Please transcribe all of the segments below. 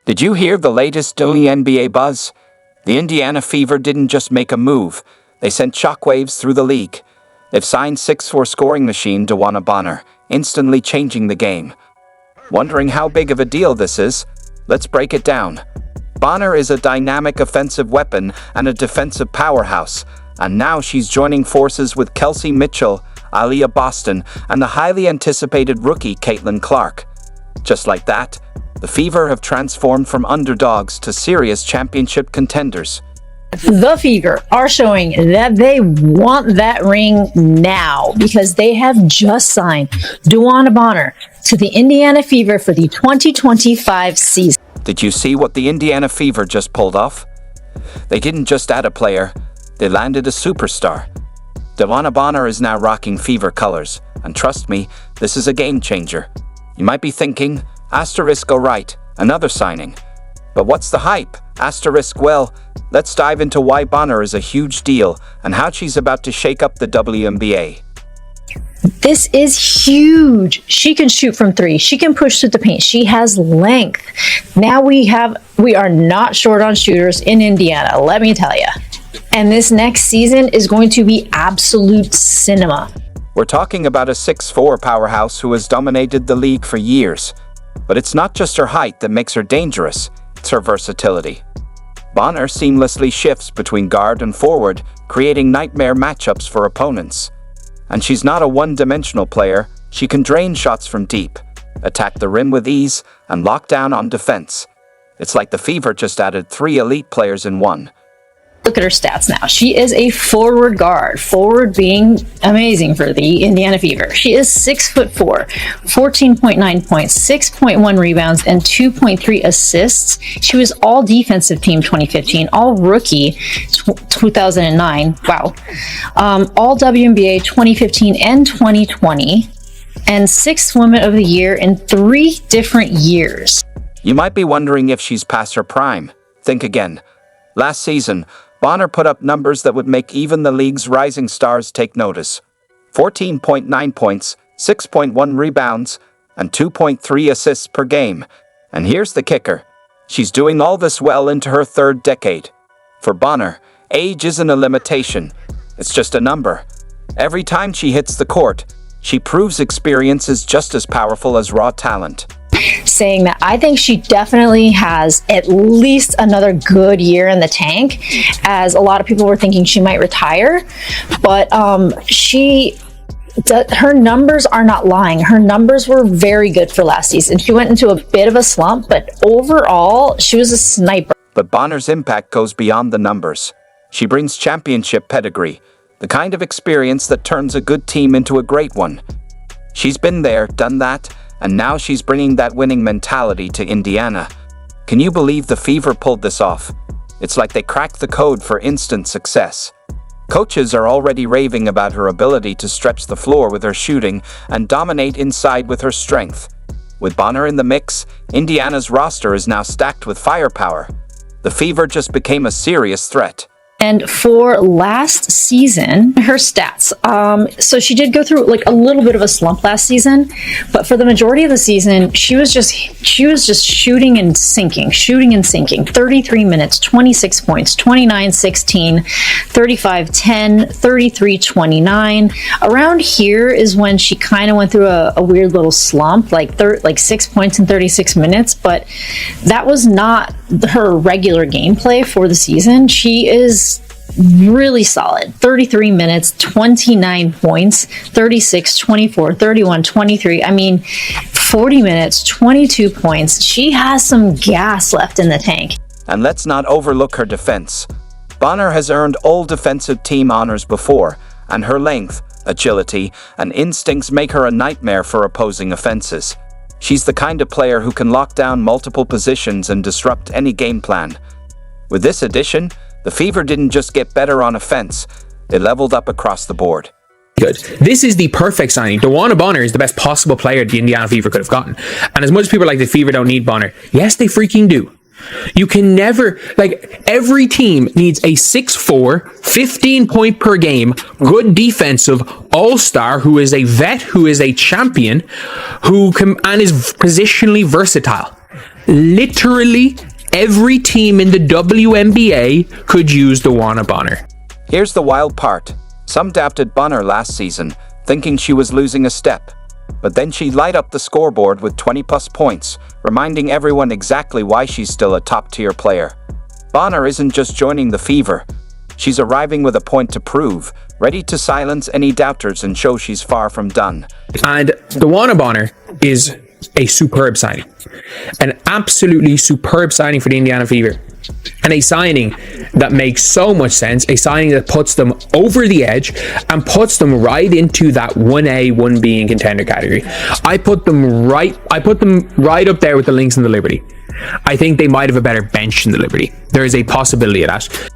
Did you hear the latest WNBA buzz? The Indiana Fever didn't just make a move, they sent shockwaves through the league. They've signed 6'4" scoring machine DeWanna Bonner, instantly changing the game. Wondering how big of a deal this is? Let's break it down. Bonner is a dynamic offensive weapon and a defensive powerhouse, and now she's joining forces with Kelsey Mitchell, Aaliyah Boston, and the highly anticipated rookie Caitlin Clark. Just like that, the Fever have transformed from underdogs to serious championship contenders. The Fever are showing that they want that ring now because they have just signed DeWanna Bonner to the Indiana Fever for the 2025 season. Did you see what the Indiana Fever just pulled off? They didn't just add a player, they landed a superstar. DeWanna Bonner is now rocking Fever colors, and trust me, this is a game changer. You might be thinking, asterisk go right, another signing. But what's the hype? Asterisk, well, let's dive into why Bonner is a huge deal and how she's about to shake up the WNBA. This is huge. She can shoot from three. She can push through the paint. She has length. Now we are not short on shooters in Indiana, let me tell you. And this next season is going to be absolute cinema. We're talking about a 6'4" powerhouse who has dominated the league for years. But it's not just her height that makes her dangerous, it's her versatility. Bonner seamlessly shifts between guard and forward, creating nightmare matchups for opponents. And she's not a one-dimensional player, she can drain shots from deep, attack the rim with ease, and lock down on defense. It's like the Fever just added 3 elite players in one. Look at her stats now. She is a forward guard, forward being amazing for the Indiana Fever. She is 6'4", 14.9 points, 6.1 rebounds, and 2.3 assists. She was all defensive team 2015, all rookie 2009. Wow. All WNBA 2015 and 2020, and 6th Woman of the Year in 3 different years. You might be wondering if she's past her prime. Think again. Last season, Bonner put up numbers that would make even the league's rising stars take notice. 14.9 points, 6.1 rebounds, and 2.3 assists per game. And here's the kicker. She's doing all this well into her 3rd decade. For Bonner, age isn't a limitation. It's just a number. Every time she hits the court, she proves experience is just as powerful as raw talent. Saying that I think she definitely has at least another good year in the tank, as a lot of people were thinking she might retire, but her numbers are not lying. Her numbers were very good for last season. She went into a bit of a slump, but overall she was a sniper. But Bonner's impact goes beyond the numbers. She brings championship pedigree, the kind of experience that turns a good team into a great one. She's been there, done that, and now she's bringing that winning mentality to Indiana. Can you believe the Fever pulled this off? It's like they cracked the code for instant success. Coaches are already raving about her ability to stretch the floor with her shooting and dominate inside with her strength. With Bonner in the mix, Indiana's roster is now stacked with firepower. The Fever just became a serious threat. And for last season, her stats. So she did go through like a little bit of a slump last season, but for the majority of the season, she was just shooting and sinking. 33 minutes, 26 points, 29-16, 35-10, 33-29. Around here is when she kind of went through a weird little slump, like 6 points in 36 minutes, but that was not her regular gameplay for the season. She is really solid. 33 minutes, 29 points, 36, 24, 31, 23. I mean, 40 minutes, 22 points. She has some gas left in the tank. And let's not overlook her defense. Bonner has earned all defensive team honors before, and her length, agility, and instincts make her a nightmare for opposing offenses. She's the kind of player who can lock down multiple positions and disrupt any game plan. With this addition, the Fever didn't just get better on offense, they leveled up across the board. Good. This is the perfect signing. DeWanna Bonner is the best possible player the Indiana Fever could have gotten. And as much as people like the Fever don't need Bonner, yes, they freaking do. You can never, every team needs a 6'4", 15 point per game, good defensive all-star who is a vet, who is a champion, and is positionally versatile. Literally every team in the WNBA could use DeWanna Bonner. Here's the wild part. Some doubted Bonner last season, thinking she was losing a step. But then she'd light up the scoreboard with 20-plus points, reminding everyone exactly why she's still a top-tier player. Bonner isn't just joining the Fever. She's arriving with a point to prove, ready to silence any doubters and show she's far from done. And DeWanna Bonner is a superb signing. An absolutely superb signing for the Indiana Fever. And a signing that makes so much sense, a signing that puts them over the edge and puts them right into that 1A, 1B in contender category. I put them right up there with the Lynx and the Liberty. I think they might have a better bench than the Liberty. There is a possibility of that.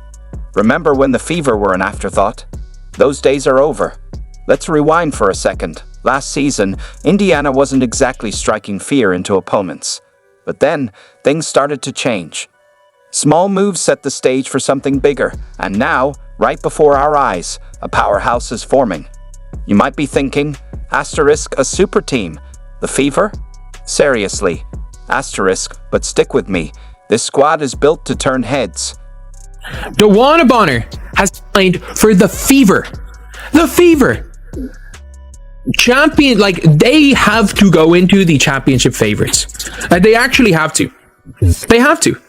Remember when the Fever were an afterthought? Those days are over. Let's rewind for a second. Last season, Indiana wasn't exactly striking fear into opponents. But then, things started to change. Small moves set the stage for something bigger, and now, right before our eyes, a powerhouse is forming. You might be thinking, asterisk, a super team. The Fever? Seriously, asterisk, but stick with me. This squad is built to turn heads. DeWanna Bonner has signed for the Fever. The Fever! Champion, like, they have to go into the championship favorites. They actually have to. They have to.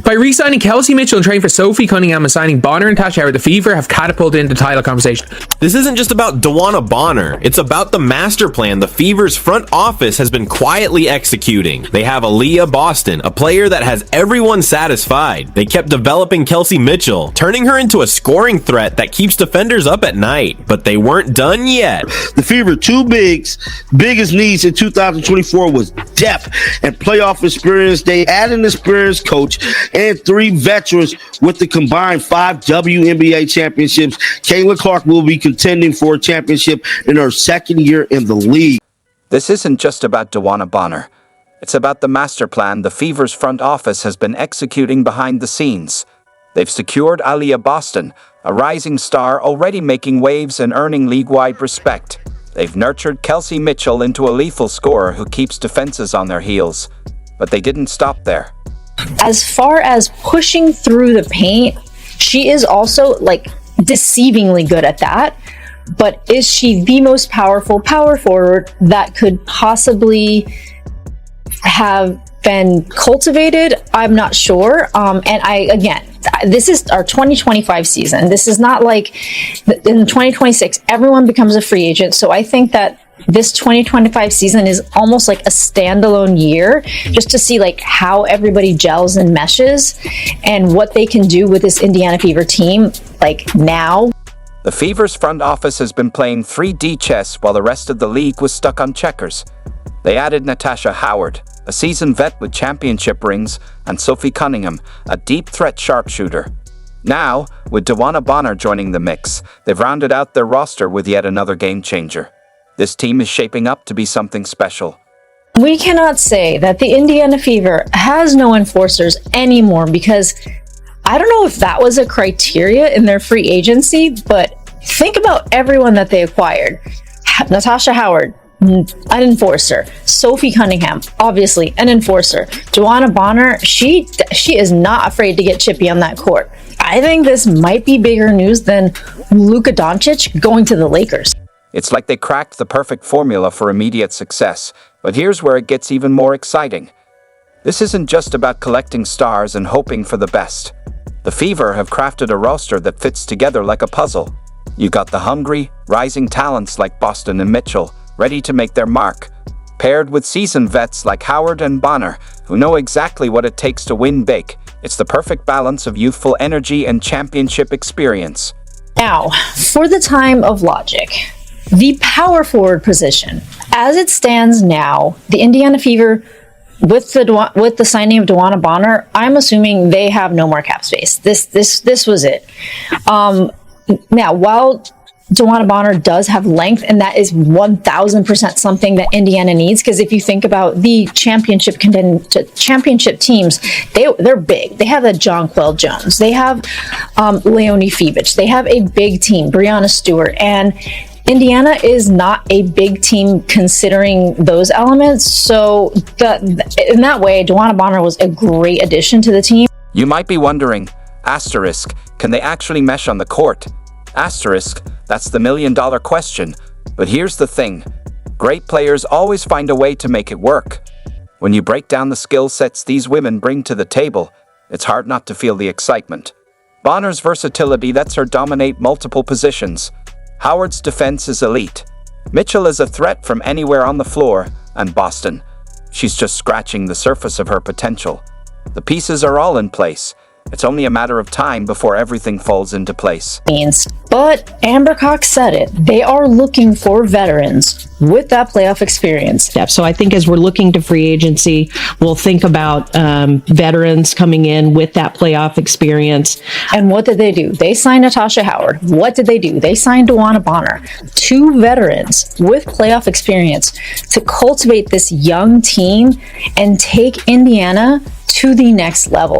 By re-signing Kelsey Mitchell and trading for Sophie Cunningham and signing Bonner and Tasha Howard, the Fever have catapulted into the title conversation. This isn't just about DeWanna Bonner. It's about the master plan the Fever's front office has been quietly executing. They have Aaliyah Boston, a player that has everyone satisfied. They kept developing Kelsey Mitchell, turning her into a scoring threat that keeps defenders up at night. But they weren't done yet. The Fever biggest needs in 2024 was depth and playoff experience. They added an experienced coach and 3 veterans with the combined 5 WNBA championships. Kayla Clark will be contending for a championship in her second year in the league. This isn't just about DeWanna Bonner. It's about the master plan the Fever's front office has been executing behind the scenes. They've secured Aaliyah Boston, a rising star already making waves and earning league-wide respect. They've nurtured Kelsey Mitchell into a lethal scorer who keeps defenses on their heels. But they didn't stop there. As far as pushing through the paint, she is also like deceivingly good at that. But is she the most powerful power forward that could possibly have been cultivated? I'm not sure. This is our 2025 season. This is not like in 2026, everyone becomes a free agent. So I think that this 2025 season is almost like a standalone year just to see like how everybody gels and meshes and what they can do with this Indiana Fever team like now. The Fever's front office has been playing 3D chess while the rest of the league was stuck on checkers. They added Natasha Howard, a seasoned vet with championship rings, and Sophie Cunningham, a deep threat sharpshooter. Now, with DeWanna Bonner joining the mix, they've rounded out their roster with yet another game changer. This team is shaping up to be something special. We cannot say that the Indiana Fever has no enforcers anymore because I don't know if that was a criteria in their free agency, but think about everyone that they acquired. Natasha Howard, an enforcer. Sophie Cunningham, obviously an enforcer. DeWanna Bonner, she is not afraid to get chippy on that court. I think this might be bigger news than Luka Doncic going to the Lakers. It's like they cracked the perfect formula for immediate success, but here's where it gets even more exciting. This isn't just about collecting stars and hoping for the best. The Fever have crafted a roster that fits together like a puzzle. You got the hungry, rising talents like Boston and Mitchell, ready to make their mark, paired with seasoned vets like Howard and Bonner, who know exactly what it takes to win big. It's the perfect balance of youthful energy and championship experience. Now, for the time of logic. The power forward position, as it stands now, the Indiana Fever, with the signing of DeWanna Bonner, I'm assuming they have no more cap space. This was it. Now, while DeWanna Bonner does have length, and that is 1,000% something that Indiana needs, because if you think about the championship teams, they're big. They have a Jonquel Jones. They have Leonie Fibich. They have a big team, Breanna Stewart, and Indiana is not a big team considering those elements. So in that way, DeWanna Bonner was a great addition to the team. You might be wondering, asterisk, can they actually mesh on the court? Asterisk, that's the million-dollar question. But here's the thing. Great players always find a way to make it work. When you break down the skill sets these women bring to the table, it's hard not to feel the excitement. Bonner's versatility lets her dominate multiple positions. Howard's defense is elite. Mitchell is a threat from anywhere on the floor, and Boston, she's just scratching the surface of her potential. The pieces are all in place. It's only a matter of time before everything falls into place. But Amber Cox said it. They are looking for veterans with that playoff experience. So I think as we're looking to free agency, we'll think about veterans coming in with that playoff experience. And what did they do? They signed Natasha Howard. What did they do? They signed DeWanna Bonner. 2 veterans with playoff experience to cultivate this young team and take Indiana to the next level.